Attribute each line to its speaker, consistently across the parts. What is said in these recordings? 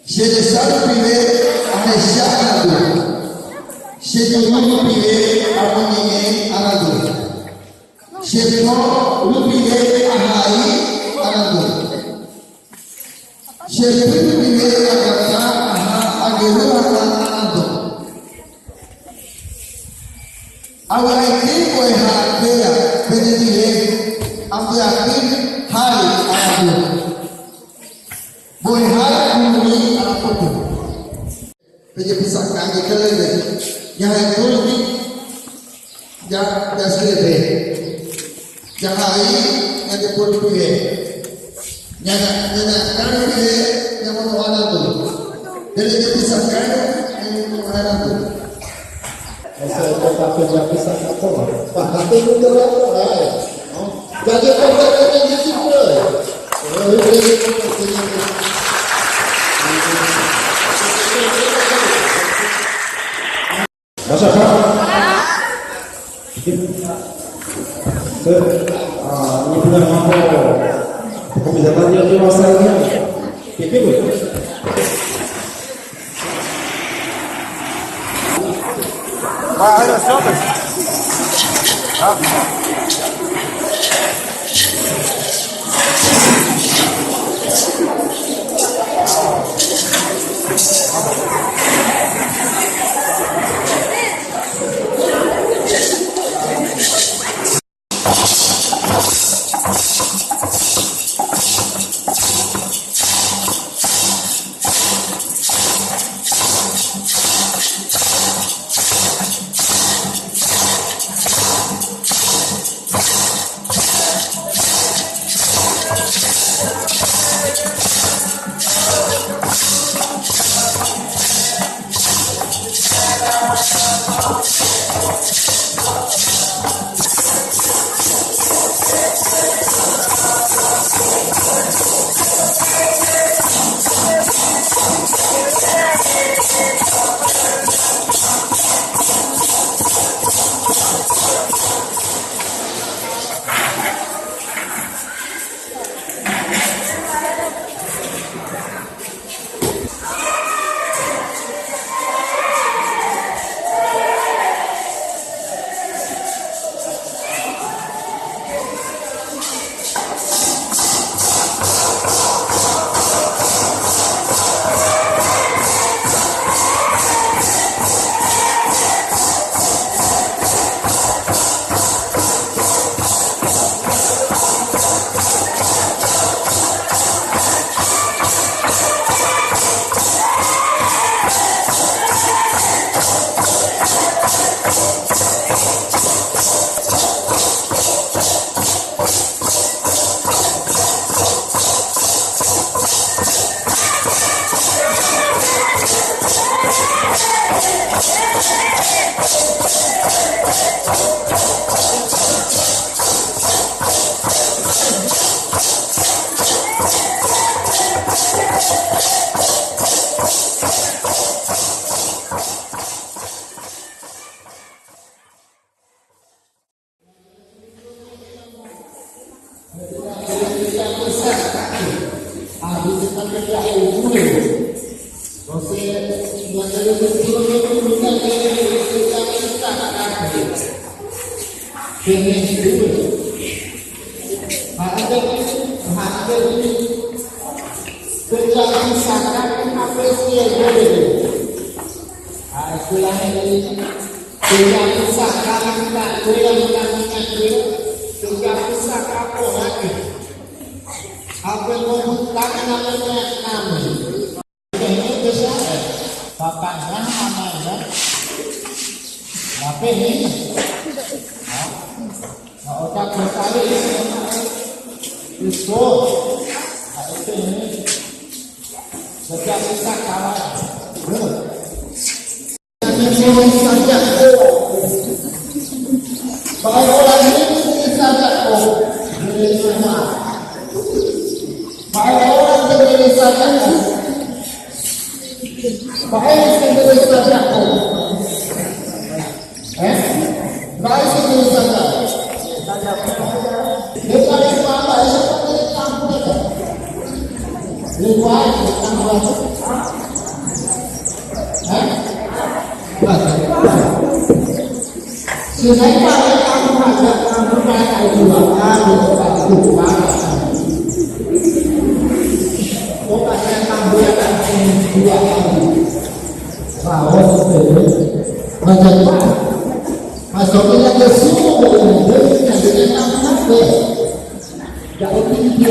Speaker 1: Sheje salu piwe ameshana sheje mulu piwe amonye anadu shejo lupiwe ahai anadu sheje piwe agata aha agelu anadu awalnya ko ha bela bedile ambu akin hari anadu boy hari kumuni anadu Jadi bisa kami kelele, jangan turun, jangan selebe, jangan hari yang dipulih dia, jangan kami dia yang mau ada tu, jadi bisa kami yang mau ada tu.
Speaker 2: Saya tetap bisa apa? Pak Hati itu apa? Jadi apa yang disebut? Masa Pak? Ini sudah mampu pembicaraan yang masalahnya. Itu bu.
Speaker 3: Ayo stop.
Speaker 2: Bapaknya namanya Bapak ini otak berkali itu ini setiap kita kalah saja kalau orang ini saja beli rumah kalau orang beli saja bahaya sendiri saja bahaya sendiri saja bukan apa itu kampung itu luar kampung Sehingga kamu mengajak kamu pakai dua kali dua pokoknya kamu akan dua kali bahwa bagaimana maksudnya ke semua dengan kamu jauh tinggi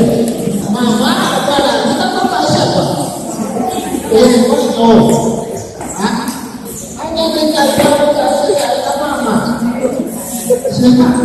Speaker 2: mama kepada kita bapak siapa hanya dengan kata mama senang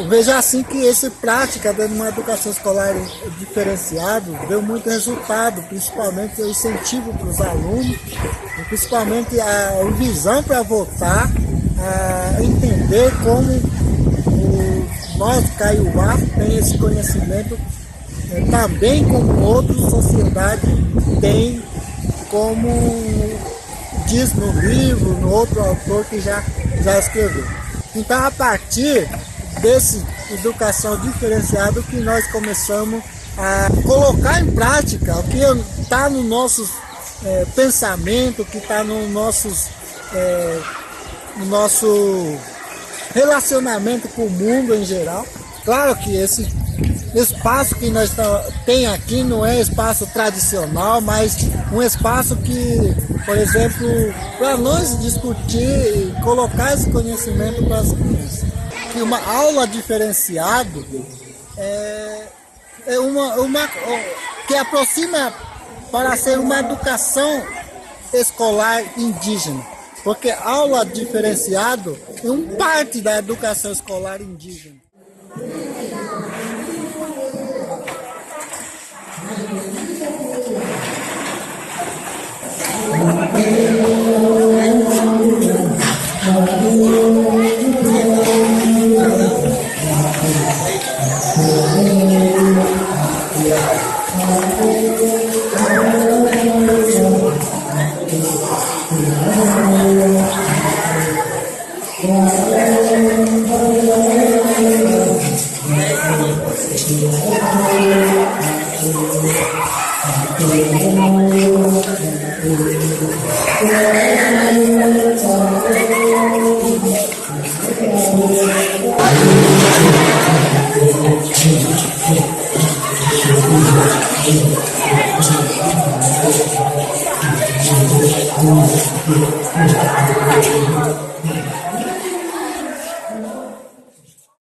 Speaker 2: Veja assim que essa prática de uma educação escolar diferenciada deu muito resultado, principalmente o incentivo para os alunos, e principalmente a visão para votar, a entender como nós, Kaiowá, tem esse conhecimento, também como outras sociedades têm, como diz no livro, no outro autor que já escreveu. Então, a partir dessa educação diferenciada que nós começamos a colocar em prática o que está no nosso pensamento, que está no nosso relacionamento com o mundo em geral. Claro que esse espaço que nós tem aqui não é espaço tradicional, mas um espaço que, por exemplo, para nós discutir e colocar esse conhecimento para as crianças. Que uma aula diferenciada é uma que aproxima para ser uma educação escolar indígena, porque aula diferenciada é uma parte da educação escolar indígena.